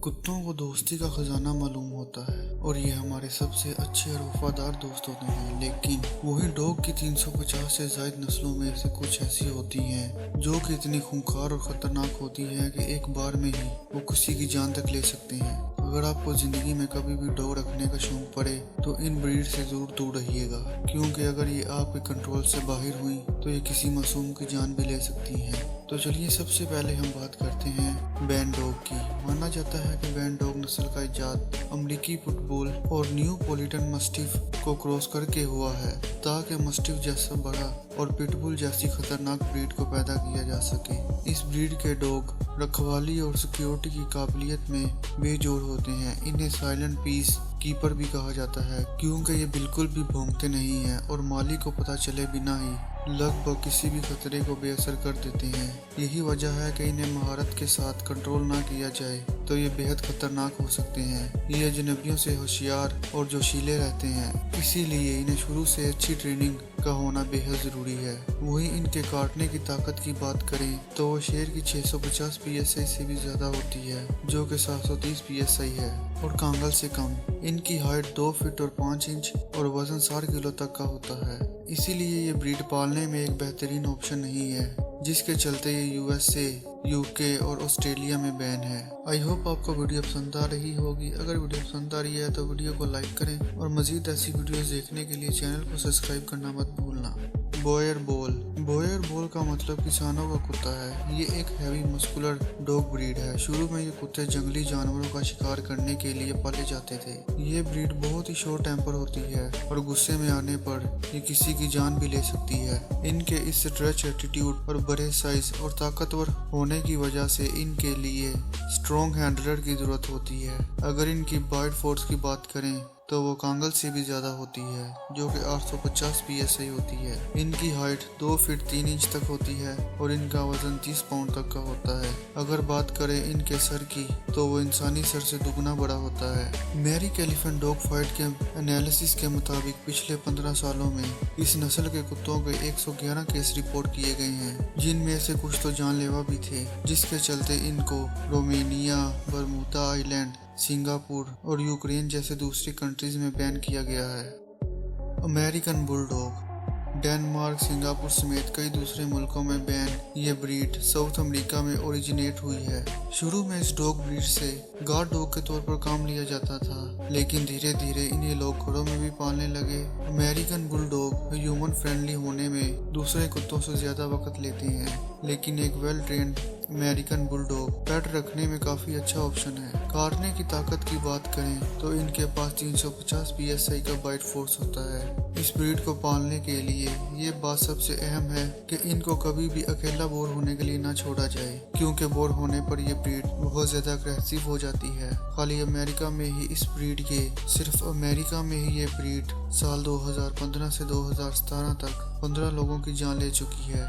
कुत्तों को दोस्ती का खजाना मालूम होता है और ये हमारे सबसे अच्छे और वफादार दोस्त होते हैं। लेकिन वही डॉग की 350 से ज्यादा नस्लों में से कुछ ऐसी होती हैं जो कि इतनी खूंखार और खतरनाक होती है कि एक बार में ही वो किसी की जान तक ले सकते हैं। अगर आपको जिंदगी में कभी भी डॉग रखने का शौक पड़े तो इन ब्रीड से जरूर दूर रहिएगा, क्योंकि अगर ये आपके कंट्रोल से बाहर हुई तो ये किसी मासूम की जान भी ले सकती हैं। तो चलिए सबसे पहले हम बात करते हैं बैन डॉग की। माना जाता है कि बैन डॉग नस्ल का इजाद अमेरिकी फुटबॉल और न्यूपोलिटन मस्टिफ को क्रॉस करके हुआ है, ताकि मस्टिफ जैसा बड़ा और पिटबुल जैसी खतरनाक ब्रीड को पैदा किया जा सके। इस ब्रीड के डॉग रखवाली और सिक्योरिटी की काबिलियत में बेजोड़ होते हैं। इन्हें साइलेंट पीस कीपर भी कहा जाता है, क्योंकि ये बिल्कुल भी भौंकते नहीं हैं और मालिक को पता चले बिना ही लगभग किसी भी खतरे को बेअसर कर देते हैं। यही वजह है कि इन्हें महारत के साथ कंट्रोल ना किया जाए तो ये बेहद खतरनाक हो सकते हैं। ये अजनबियों से होशियार और जोशीले रहते हैं, इसीलिए इन्हें शुरू से अच्छी ट्रेनिंग का होना बेहद जरूरी है। वही इनके काटने की ताकत की बात करें तो वो शेर की 650 PSI से भी ज्यादा होती है, जो कि 730 PSI है, और कांगल से कम। इनकी हाइट 2 फीट और 5 इंच और वजन 60 किलो तक का होता है। इसीलिए ये ब्रीड पालने में एक बेहतरीन ऑप्शन नहीं है, जिसके चलते ये USA, UK और ऑस्ट्रेलिया में बैन है। आई होप आपको वीडियो पसंद आ रही होगी। अगर वीडियो पसंद आ रही है तो वीडियो को लाइक करें और मजीद ऐसी वीडियोस देखने के लिए चैनल को सब्सक्राइब करना मत भूलना। बॉयर बॉल का मतलब किसानों का कुत्ता है। ये एक हैवी मस्कुलर डॉग ब्रीड है। शुरू में ये कुत्ते जंगली जानवरों का शिकार करने के लिए पाले जाते थे। ये ब्रीड बहुत ही शॉर्ट टेम्पर होती है और गुस्से में आने पर ये किसी की जान भी ले सकती है। इनके इस स्ट्रेच एटीट्यूड और बड़े साइज और ताकतवर होने की वजह से इनके लिए स्ट्रॉन्ग हैंडलर की जरूरत होती है। अगर इनकी बाइट फोर्स की बात करें तो वो कांगल से भी ज्यादा होती है, जो कि 850 PSI होती है। इनकी हाइट 2 फीट 3 इंच तक होती है और इनका वजन 30 पाउंड तक का होता है। अगर बात करें इनके सर की तो वो इंसानी सर से दुगना बड़ा होता है। मेरिक एलिफेंट डॉग फाइट के एनालिसिस के मुताबिक पिछले 15 सालों में इस नस्ल के कुत्तों के 111 केस रिपोर्ट किए गए हैं, जिनमें से कुछ तो जानलेवा भी थे, जिसके चलते इनको रोमेनिया, बरमूदा आइलैंड, सिंगापुर और यूक्रेन जैसे दूसरी कंट्रीज में बैन किया गया है। अमेरिकन बुलडॉग डेनमार्क, सिंगापुर समेत कई दूसरे मुल्कों में बैन। ये ब्रीड साउथ अमेरिका में ओरिजिनेट हुई है। शुरू में इस डॉग ब्रीड से गार्ड डॉग के तौर पर काम लिया जाता था, लेकिन धीरे धीरे इन्हें लोग घरों में भी पालने लगे। अमेरिकन बुलडॉग ह्यूमन फ्रेंडली होने में दूसरे कुत्तों से ज्यादा वक्त लेते हैं, लेकिन एक वेल ट्रेन्ड अमेरिकन बुलडॉग पेट रखने में काफी अच्छा ऑप्शन है। काटने की ताकत की बात करें तो इनके पास 350 PSI का बाइट फोर्स होता है। इस ब्रीड को पालने के लिए ये बात सबसे अहम है कि इनको कभी भी अकेला बोर होने के लिए ना छोड़ा जाए, क्योंकि बोर होने पर यह ब्रीड बहुत ज्यादा अग्रेसिव हो जाती है। खाली अमेरिका में ही इस ब्रीड के सिर्फ अमेरिका में ही ये ब्रीड साल 2015 से 2017 तक 15 लोगों की जान ले चुकी है।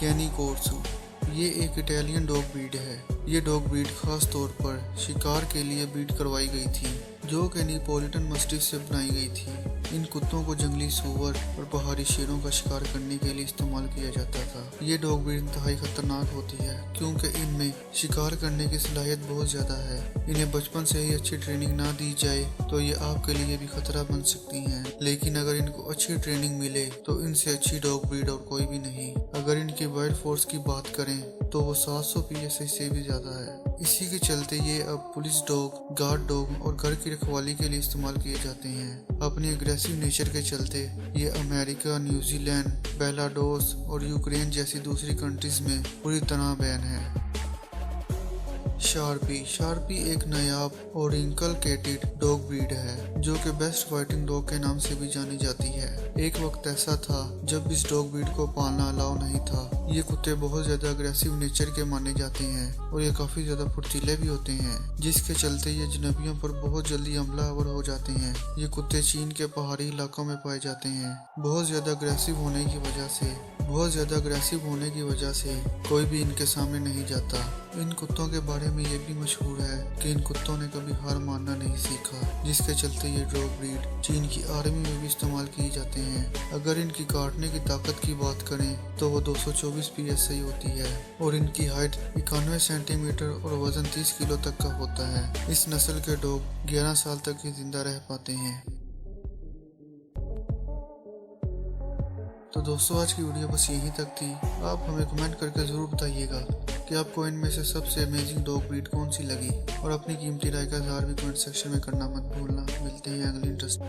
कैनी कोर्सो ये एक इटालियन डॉग ब्रीड है। ये डॉग ब्रीड खास तौर पर शिकार के लिए ब्रीड करवाई गई थी, जो कि नेपोलिटन मस्टिफ से बनाई गई थी। इन कुत्तों को जंगली सूअर और पहाड़ी शेरों का शिकार करने के लिए इस्तेमाल किया जाता था। ये डॉग ब्रीड इंतहाई खतरनाक होती है, क्योंकि इनमें शिकार करने की सलाहियत बहुत ज्यादा है। इन्हें बचपन से ही अच्छी ट्रेनिंग ना दी जाए तो ये आपके लिए भी खतरा बन सकती हैं, लेकिन अगर इनको अच्छी ट्रेनिंग मिले तो इनसे अच्छी डॉग ब्रीड और कोई भी नहीं। अगर इनकी वाइल्ड फोर्स की बात करें तो वो 700 PSI से भी ज्यादा है। इसी के चलते ये अब पुलिस डॉग, गार्ड डॉग और घर की रखवाली के लिए इस्तेमाल किए जाते हैं। अपनी एग्रेसिव नेचर के चलते ये अमेरिका, न्यूजीलैंड, बेलाडोस और यूक्रेन जैसी दूसरी कंट्रीज में पूरी तरह बैन है। शार्पी एक नायाब और इंकलकेटेड डॉग ब्रीड है, जो कि बेस्ट फाइटिंग डॉग के नाम से भी जानी जाती है। एक वक्त ऐसा था जब इस डॉग ब्रीड को पालना अलाउ नहीं था। ये कुत्ते बहुत ज्यादा अग्रेसिव नेचर के माने जाते हैं और ये काफी ज्यादा फुर्तीले भी होते हैं, जिसके चलते ये अजनबियों पर बहुत जल्दी हमलावर हो जाते हैं। ये कुत्ते चीन के पहाड़ी इलाकों में पाए जाते हैं। बहुत ज्यादा अग्रेसिव होने की वजह से कोई भी इनके सामने नहीं जाता। इन कुत्तों के बारे में में ये भी मशहूर है कि इन कुत्तों ने कभी हार मानना नहीं सीखा, जिसके चलते ये डॉग ब्रीड चीन की आर्मी में भी इस्तेमाल किए जाते हैं। अगर इनकी काटने की ताकत की बात करें तो वो 224 PSI होती है और इनकी हाइट 91 सेंटीमीटर और वजन 30 किलो तक का होता है। इस नस्ल के डॉग 11 साल तक ही जिंदा रह पाते हैं। तो दोस्तों, आज की वीडियो बस यहीं तक थी। आप हमें कमेंट करके ज़रूर बताइएगा कि आपको इनमें से सबसे अमेजिंग डॉग ब्रीड कौन सी लगी, और अपनी कीमती राय का इज़हार भी कमेंट सेक्शन में करना मत भूलना। मिलते हैं अगली इंटरेस्ट